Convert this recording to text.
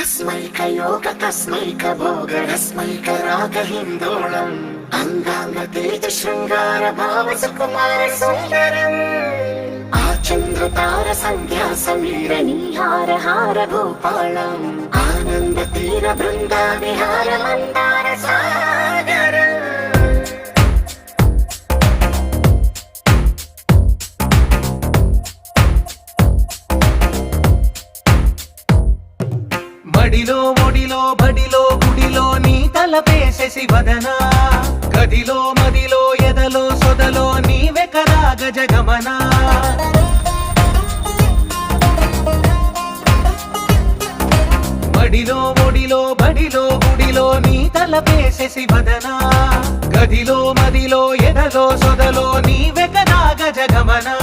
तस्मैकयोग तस्मैकभोगरस्मैकरागहिन्दोळम् अङ्गाङ्गतेज शृङ्गार भाव सुकुमार सुन्दरम् आचन्द्रतार सन्ध्या समीर नीहार हार भूपालम् आनन्द तीर बृन्दा विहार मन्दार सागरम् మడిలో ఒడిలో బడిలో గుడిలో నీ తలపేసే శివదనా గదిలో మదిలో ఎదలో సొదలో నీవే కదా గజగమనా మడిలో ఒడిలో బడిలో గుడిలో నీ తలపేసే శివదనా గదిలో మదిలో ఎదలో సొదలో నీవే కదా గజగమనా